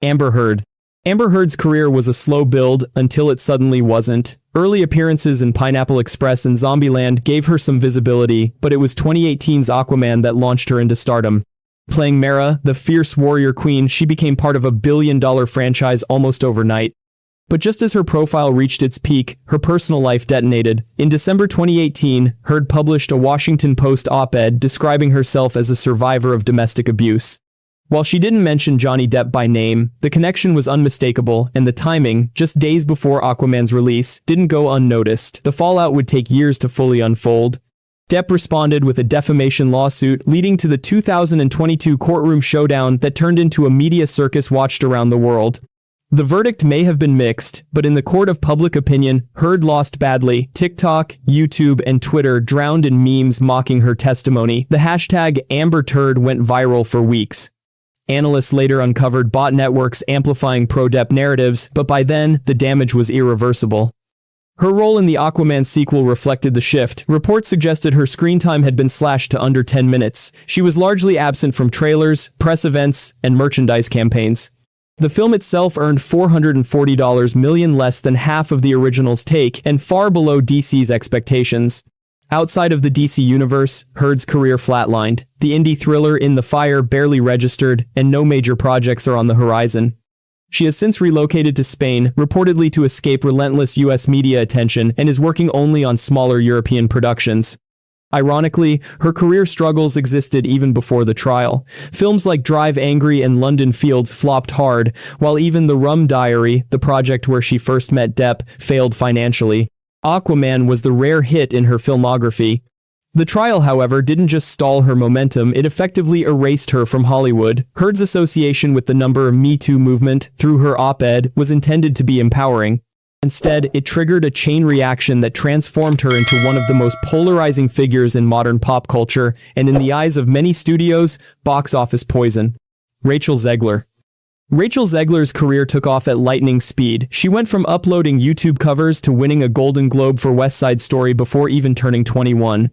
Amber Heard. Amber Heard's career was a slow build until it suddenly wasn't. Early appearances in Pineapple Express and Zombieland gave her some visibility, but it was 2018's Aquaman that launched her into stardom. Playing Mera, the fierce warrior queen, she became part of a billion-dollar franchise almost overnight. But just as her profile reached its peak, her personal life detonated. In December 2018, Heard published a Washington Post op-ed describing herself as a survivor of domestic abuse. While she didn't mention Johnny Depp by name, the connection was unmistakable, and the timing, just days before Aquaman's release, didn't go unnoticed. The fallout would take years to fully unfold. Depp responded with a defamation lawsuit, leading to the 2022 courtroom showdown that turned into a media circus watched around the world. The verdict may have been mixed, but in the court of public opinion, Heard lost badly. TikTok, YouTube, and Twitter drowned in memes mocking her testimony. The hashtag AmberTurd went viral for weeks. Analysts later uncovered bot networks amplifying pro-Depp narratives, but by then, the damage was irreversible. Her role in the Aquaman sequel reflected the shift. Reports suggested her screen time had been slashed to under 10 minutes. She was largely absent from trailers, press events, and merchandise campaigns. The film itself earned $440 million, less than half of the original's take, and far below DC's expectations. Outside of the DC universe, Heard's career flatlined. The indie thriller In the Fire barely registered, and no major projects are on the horizon. She has since relocated to Spain, reportedly to escape relentless US media attention, and is working only on smaller European productions. Ironically, her career struggles existed even before the trial. Films like Drive Angry and London Fields flopped hard, while even The Rum Diary, the project where she first met Depp, failed financially. Aquaman was the rare hit in her filmography. The trial, however, didn't just stall her momentum, it effectively erased her from Hollywood. Heard's association with the Me Too movement, through her op-ed, was intended to be empowering. Instead, it triggered a chain reaction that transformed her into one of the most polarizing figures in modern pop culture, and in the eyes of many studios, box office poison. Rachel Zegler. Rachel Zegler's career took off at lightning speed. She went from uploading YouTube covers to winning a Golden Globe for West Side Story before even turning 21.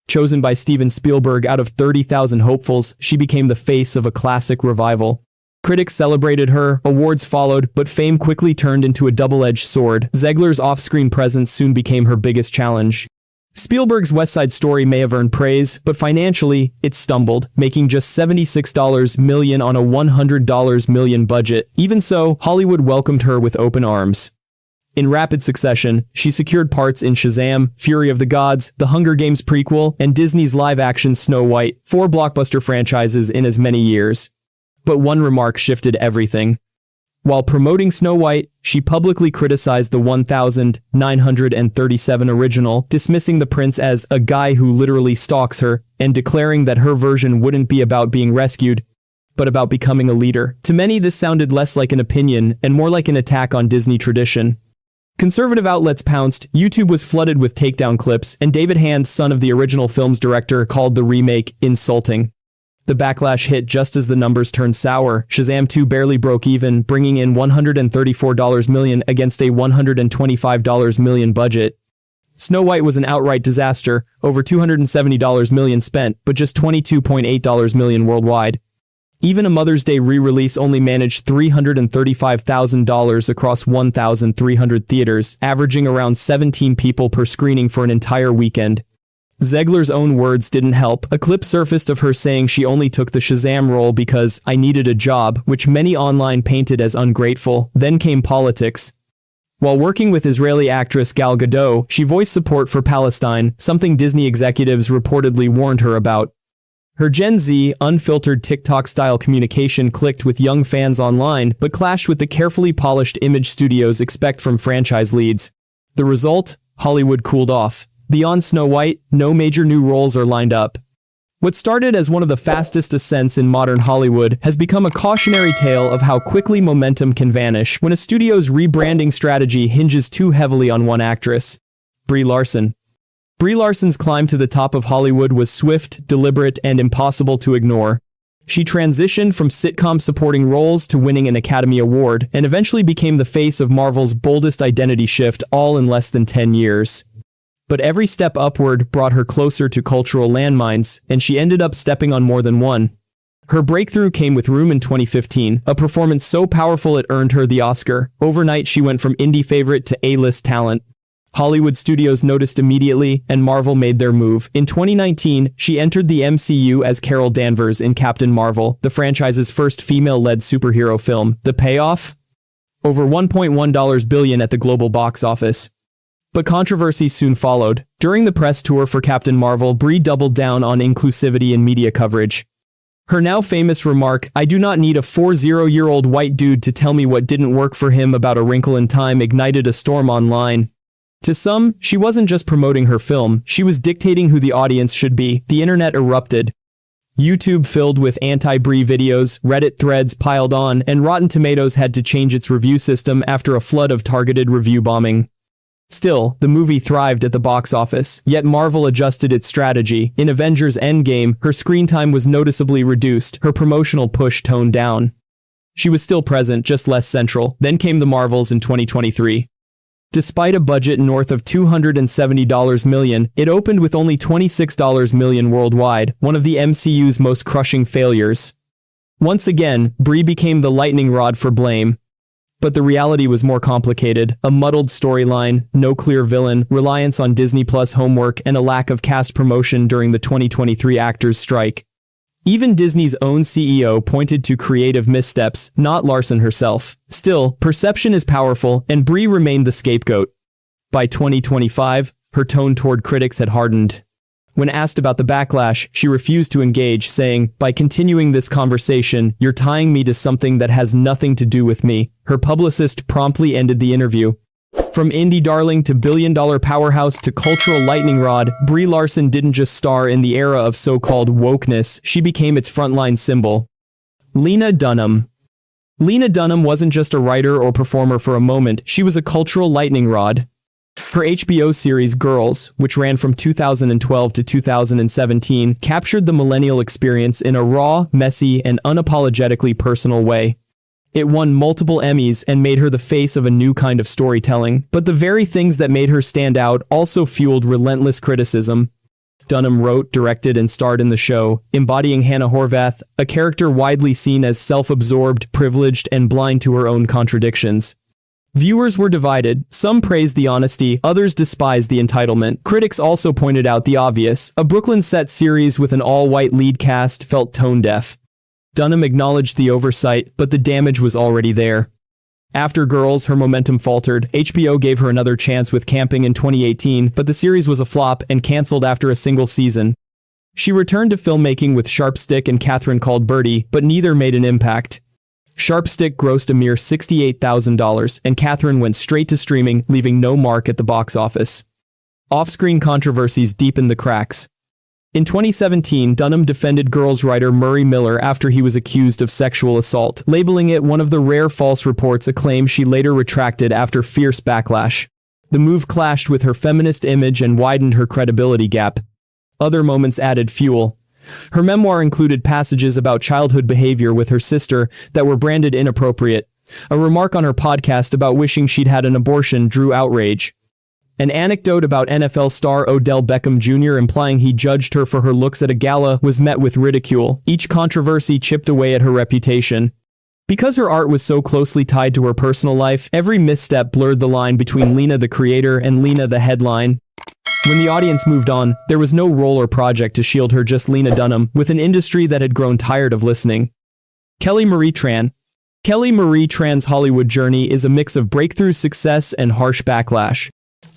Chosen by Steven Spielberg out of 30,000 hopefuls, she became the face of a classic revival. Critics celebrated her, awards followed, but fame quickly turned into a double-edged sword. Zegler's off-screen presence soon became her biggest challenge. Spielberg's West Side Story may have earned praise, but financially, it stumbled, making just $76 million on a $100 million budget. Even so, Hollywood welcomed her with open arms. In rapid succession, she secured parts in Shazam, Fury of the Gods, The Hunger Games prequel, and Disney's live-action Snow White, 4 blockbuster franchises in as many years. But one remark shifted everything. While promoting Snow White, she publicly criticized the 1937 original, dismissing the prince as a guy who literally stalks her, and declaring that her version wouldn't be about being rescued, but about becoming a leader. To many, this sounded less like an opinion and more like an attack on Disney tradition. Conservative outlets pounced, YouTube was flooded with takedown clips, and David Hand, son of the original film's director, called the remake insulting. The backlash hit just as the numbers turned sour. Shazam 2 barely broke even, bringing in $134 million against a $125 million budget. Snow White was an outright disaster, over $270 million spent, but just $22.8 million worldwide. Even a Mother's Day re-release only managed $335,000 across 1,300 theaters, averaging around 17 people per screening for an entire weekend. Zegler's own words didn't help. A clip surfaced of her saying she only took the Shazam role because I needed a job, which many online painted as ungrateful. Then came politics. While working with Israeli actress Gal Gadot, she voiced support for Palestine, something Disney executives reportedly warned her about. Her Gen Z, unfiltered TikTok-style communication clicked with young fans online, but clashed with the carefully polished image studios expect from franchise leads. The result? Hollywood cooled off. Beyond Snow White, no major new roles are lined up. What started as one of the fastest ascents in modern Hollywood has become a cautionary tale of how quickly momentum can vanish when a studio's rebranding strategy hinges too heavily on one actress. Brie Larson. Brie Larson's climb to the top of Hollywood was swift, deliberate, and impossible to ignore. She transitioned from sitcom supporting roles to winning an Academy Award, and eventually became the face of Marvel's boldest identity shift, all in less than 10 years. But every step upward brought her closer to cultural landmines, and she ended up stepping on more than one. Her breakthrough came with Room in 2015, a performance so powerful it earned her the Oscar. Overnight, she went from indie favorite to A-list talent. Hollywood studios noticed immediately, and Marvel made their move. In 2019, she entered the MCU as Carol Danvers in Captain Marvel, the franchise's first female-led superhero film. The payoff? Over $1.1 billion at the global box office. But controversy soon followed. During the press tour for Captain Marvel, Brie doubled down on inclusivity in media coverage. Her now famous remark, "I do not need a 40-year-old white dude to tell me what didn't work for him about A Wrinkle in Time," ignited a storm online. To some, she wasn't just promoting her film, she was dictating who the audience should be. The internet erupted. YouTube filled with anti-Brie videos, Reddit threads piled on, and Rotten Tomatoes had to change its review system after a flood of targeted review bombing. Still, the movie thrived at the box office, yet Marvel adjusted its strategy. In Avengers Endgame, her screen time was noticeably reduced, her promotional push toned down. She was still present, just less central. Then came the Marvels in 2023. Despite a budget north of $270 million, it opened with only $26 million worldwide, one of the MCU's most crushing failures. Once again, Brie became the lightning rod for blame. But the reality was more complicated. A muddled storyline, no clear villain, reliance on Disney Plus homework, and a lack of cast promotion during the 2023 actors' strike. Even Disney's own CEO pointed to creative missteps, not Larson herself. Still, perception is powerful, and Brie remained the scapegoat. By 2025, her tone toward critics had hardened. When asked about the backlash, she refused to engage, saying, "By continuing this conversation, you're tying me to something that has nothing to do with me." Her publicist promptly ended the interview. From indie darling to billion-dollar powerhouse to cultural lightning rod, Brie Larson didn't just star in the era of so-called wokeness, she became its frontline symbol. Lena Dunham. Lena Dunham wasn't just a writer or performer for a moment, she was a cultural lightning rod. Her HBO series Girls, which ran from 2012 to 2017, captured the millennial experience in a raw, messy, and unapologetically personal way. It won multiple Emmys and made her the face of a new kind of storytelling, but the very things that made her stand out also fueled relentless criticism. Dunham wrote, directed, and starred in the show, embodying Hannah Horvath, a character widely seen as self-absorbed, privileged, and blind to her own contradictions. Viewers were divided. Some praised the honesty, others despised the entitlement. Critics also pointed out the obvious. A Brooklyn-set series with an all-white lead cast felt tone-deaf. Dunham acknowledged the oversight, but the damage was already there. After Girls, her momentum faltered. HBO gave her another chance with Camping in 2018, but the series was a flop and cancelled after a single season. She returned to filmmaking with Sharpstick and Catherine Called Birdie, but neither made an impact. Sharpstick grossed a mere $68,000, and Catherine went straight to streaming, leaving no mark at the box office. Off-screen controversies deepened the cracks. In 2017, Dunham defended Girls writer Murray Miller after he was accused of sexual assault, labeling it one of the rare false reports, a claim she later retracted after fierce backlash. The move clashed with her feminist image and widened her credibility gap. Other moments added fuel. Her memoir included passages about childhood behavior with her sister that were branded inappropriate. A remark on her podcast about wishing she'd had an abortion drew outrage. An anecdote about NFL star Odell Beckham Jr. implying he judged her for her looks at a gala was met with ridicule. Each controversy chipped away at her reputation. Because her art was so closely tied to her personal life, every misstep blurred the line between Lena the creator and Lena the headline. When the audience moved on, there was no role or project to shield her, just Lena Dunham, with an industry that had grown tired of listening. Kelly Marie Tran. Kelly Marie Tran's Hollywood journey is a mix of breakthrough success and harsh backlash.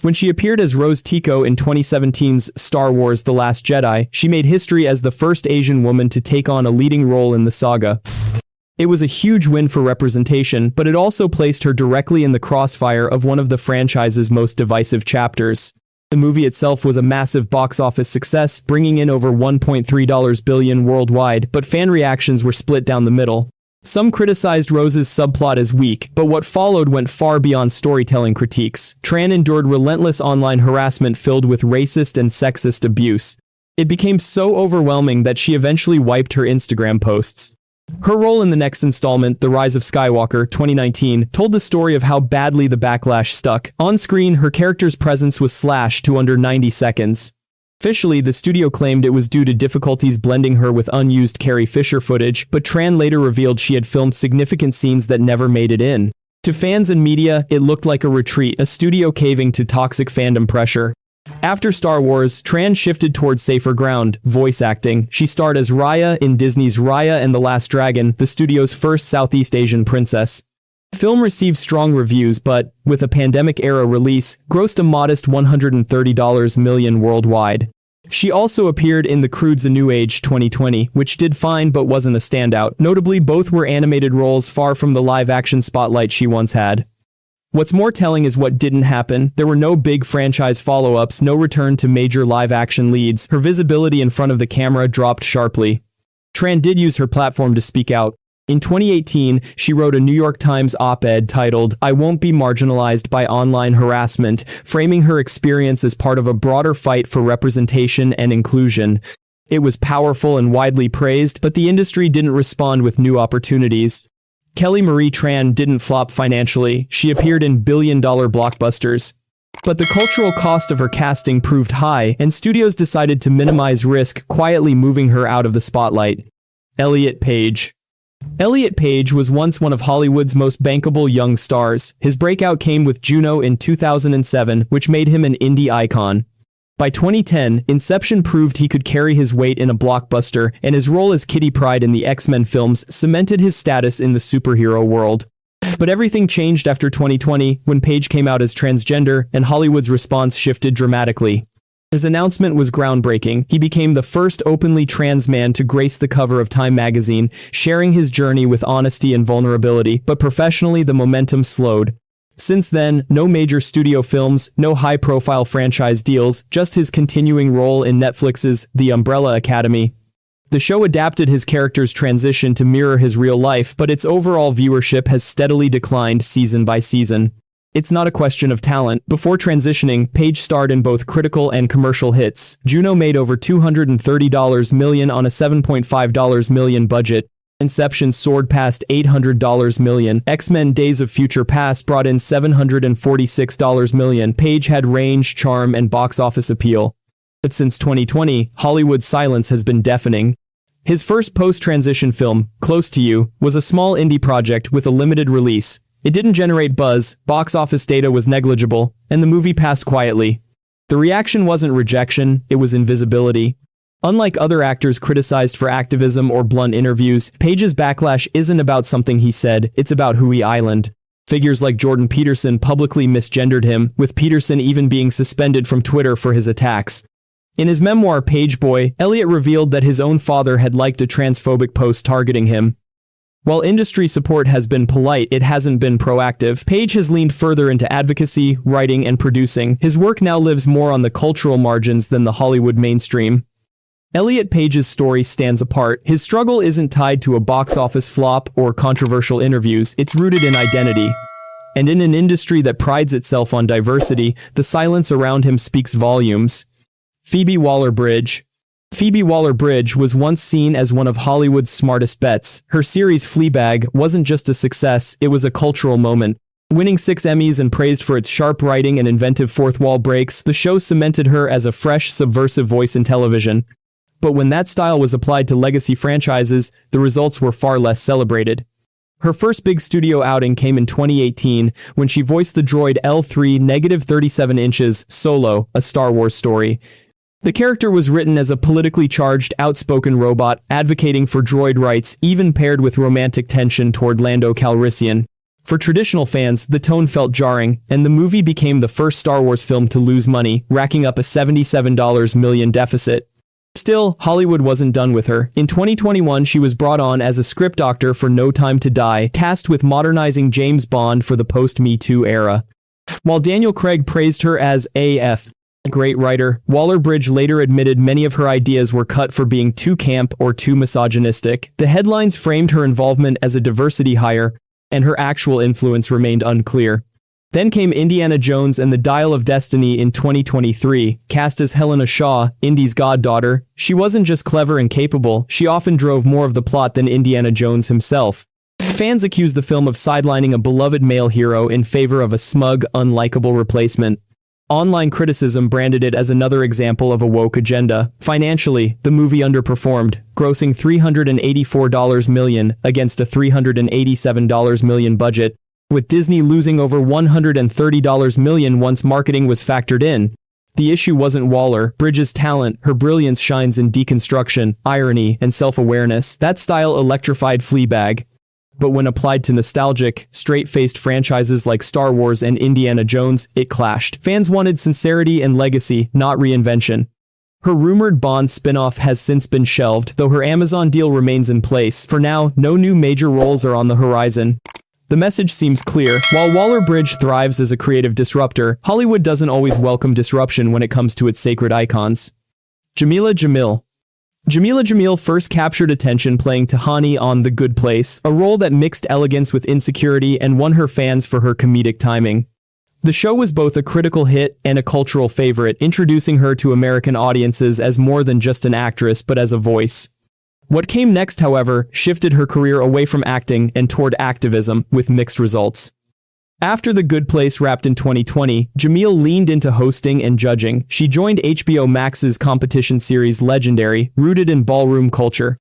When she appeared as Rose Tico in 2017's Star Wars: The Last Jedi, she made history as the first Asian woman to take on a leading role in the saga. It was a huge win for representation, but it also placed her directly in the crossfire of one of the franchise's most divisive chapters. The movie itself was a massive box office success, bringing in over $1.3 billion worldwide, but fan reactions were split down the middle. Some criticized Rose's subplot as weak, but what followed went far beyond storytelling critiques. Tran endured relentless online harassment filled with racist and sexist abuse. It became so overwhelming that she eventually wiped her Instagram posts. Her role in the next installment, The Rise of Skywalker, 2019, told the story of how badly the backlash stuck. On screen, her character's presence was slashed to under 90 seconds. Officially, the studio claimed it was due to difficulties blending her with unused Carrie Fisher footage, but Tran later revealed she had filmed significant scenes that never made it in. To fans and media, it looked like a retreat, a studio caving to toxic fandom pressure. After Star Wars, Tran shifted towards safer ground, voice acting. She starred as Raya in Disney's Raya and the Last Dragon, the studio's first Southeast Asian princess. Film received strong reviews but, with a pandemic-era release, grossed a modest $130 million worldwide. She also appeared in The Croods: A New Age 2020, which did fine but wasn't a standout. Notably, both were animated roles far from the live-action spotlight she once had. What's more telling is what didn't happen. There were no big franchise follow-ups, no return to major live-action leads. Her visibility in front of the camera dropped sharply. Tran did use her platform to speak out. In 2018, she wrote a New York Times op-ed titled, "I Won't Be Marginalized by Online Harassment," framing her experience as part of a broader fight for representation and inclusion. It was powerful and widely praised, but the industry didn't respond with new opportunities. Kelly Marie Tran didn't flop financially. She appeared in billion-dollar blockbusters. But the cultural cost of her casting proved high, and studios decided to minimize risk, quietly moving her out of the spotlight. Elliot Page. Elliot Page was once one of Hollywood's most bankable young stars. His breakout came with Juno in 2007, which made him an indie icon. By 2010, Inception proved he could carry his weight in a blockbuster, and his role as Kitty Pryde in the X-Men films cemented his status in the superhero world. But everything changed after 2020, when Page came out as transgender, and Hollywood's response shifted dramatically. His announcement was groundbreaking. He became the first openly trans man to grace the cover of Time magazine, sharing his journey with honesty and vulnerability, but professionally the momentum slowed. Since then, no major studio films, no high-profile franchise deals, just his continuing role in Netflix's The Umbrella Academy. The show adapted his character's transition to mirror his real life, but its overall viewership has steadily declined season by season. It's not a question of talent. Before transitioning, Page starred in both critical and commercial hits. Juno made over $230 million on a $7.5 million budget. Inception soared past $800 million. X-Men Days of Future Past brought in $746 million. Page had range, charm, and box office appeal. But since 2020, Hollywood's silence has been deafening. His first post-transition film, Close to You, was a small indie project with a limited release. It didn't generate buzz, box office data was negligible, and the movie passed quietly. The reaction wasn't rejection, it was invisibility. Unlike other actors criticized for activism or blunt interviews, Page's backlash isn't about something he said, it's about who he islanded. Figures like Jordan Peterson publicly misgendered him, with Peterson even being suspended from Twitter for his attacks. In his memoir Page Boy, Elliot revealed that his own father had liked a transphobic post targeting him. While industry support has been polite, it hasn't been proactive. Page has leaned further into advocacy, writing, and producing. His work now lives more on the cultural margins than the Hollywood mainstream. Elliot Page's story stands apart. His struggle isn't tied to a box office flop or controversial interviews, it's rooted in identity. And in an industry that prides itself on diversity, the silence around him speaks volumes. Phoebe Waller-Bridge. Phoebe Waller-Bridge was once seen as one of Hollywood's smartest bets. Her series Fleabag wasn't just a success, it was a cultural moment. Winning 6 Emmys and praised for its sharp writing and inventive fourth-wall breaks, the show cemented her as a fresh, subversive voice in television. But when that style was applied to legacy franchises, the results were far less celebrated. Her first big studio outing came in 2018, when she voiced the droid L3-37 inches Solo, a Star Wars story. The character was written as a politically charged, outspoken robot, advocating for droid rights, even paired with romantic tension toward Lando Calrissian. For traditional fans, the tone felt jarring, and the movie became the first Star Wars film to lose money, racking up a $77 million deficit. Still, Hollywood wasn't done with her. In 2021, she was brought on as a script doctor for No Time to Die, tasked with modernizing James Bond for the post-Me Too era. While Daniel Craig praised her as a great writer, Waller-Bridge later admitted many of her ideas were cut for being too camp or too misogynistic. The headlines framed her involvement as a diversity hire, and her actual influence remained unclear. Then came Indiana Jones and the Dial of Destiny in 2023, cast as Helena Shaw, Indy's goddaughter. She wasn't just clever and capable, she often drove more of the plot than Indiana Jones himself. Fans accused the film of sidelining a beloved male hero in favor of a smug, unlikable replacement. Online criticism branded it as another example of a woke agenda. Financially, the movie underperformed, grossing $384 million against a $387 million budget, with Disney losing over $130 million once marketing was factored in. The issue wasn't Waller-Bridge's talent. Her brilliance shines in deconstruction, irony, and self-awareness. That style electrified Fleabag. But when applied to nostalgic, straight-faced franchises like Star Wars and Indiana Jones, it clashed. Fans wanted sincerity and legacy, not reinvention. Her rumored Bond spin-off has since been shelved, though her Amazon deal remains in place. For now, no new major roles are on the horizon. The message seems clear. While Waller-Bridge thrives as a creative disruptor, Hollywood doesn't always welcome disruption when it comes to its sacred icons. Jameela Jamil. Jameela Jamil first captured attention playing Tahani on The Good Place, a role that mixed elegance with insecurity and won her fans for her comedic timing. The show was both a critical hit and a cultural favorite, introducing her to American audiences as more than just an actress but as a voice. What came next, however, shifted her career away from acting and toward activism, with mixed results. After The Good Place wrapped in 2020, Jamil leaned into hosting and judging. She joined HBO Max's competition series Legendary, rooted in ballroom culture.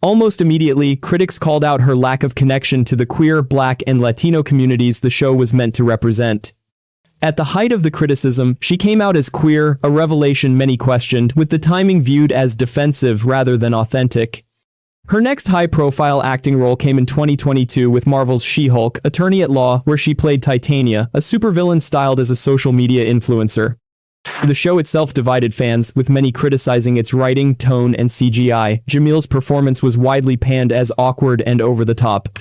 Almost immediately, critics called out her lack of connection to the queer, Black, and Latino communities the show was meant to represent. At the height of the criticism, she came out as queer, a revelation many questioned, with the timing viewed as defensive rather than authentic. Her next high-profile acting role came in 2022 with Marvel's She-Hulk, Attorney-at-Law, where she played Titania, a supervillain styled as a social media influencer. The show itself divided fans, with many criticizing its writing, tone, and CGI. Jamil's performance was widely panned as awkward and over-the-top.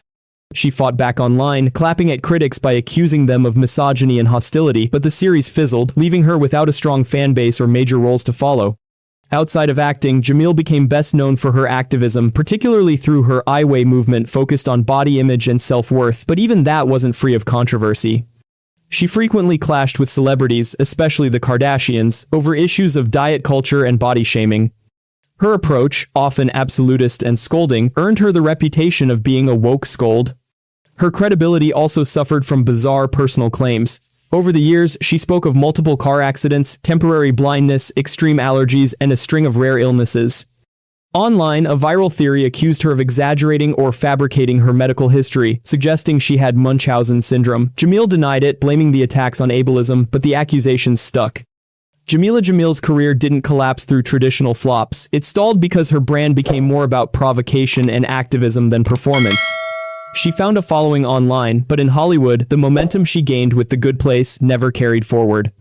She fought back online, clapping at critics by accusing them of misogyny and hostility, but the series fizzled, leaving her without a strong fanbase or major roles to follow. Outside of acting, Jamil became best known for her activism, particularly through her I Weigh movement focused on body image and self-worth, but even that wasn't free of controversy. She frequently clashed with celebrities, especially the Kardashians, over issues of diet culture and body shaming. Her approach, often absolutist and scolding, earned her the reputation of being a woke scold. Her credibility also suffered from bizarre personal claims. Over the years, she spoke of multiple car accidents, temporary blindness, extreme allergies, and a string of rare illnesses. Online, a viral theory accused her of exaggerating or fabricating her medical history, suggesting she had Munchausen syndrome. Jamil denied it, blaming the attacks on ableism, but the accusations stuck. Jameela Jamil's career didn't collapse through traditional flops. It stalled because her brand became more about provocation and activism than performance. She found a following online, but in Hollywood, the momentum she gained with The Good Place never carried forward.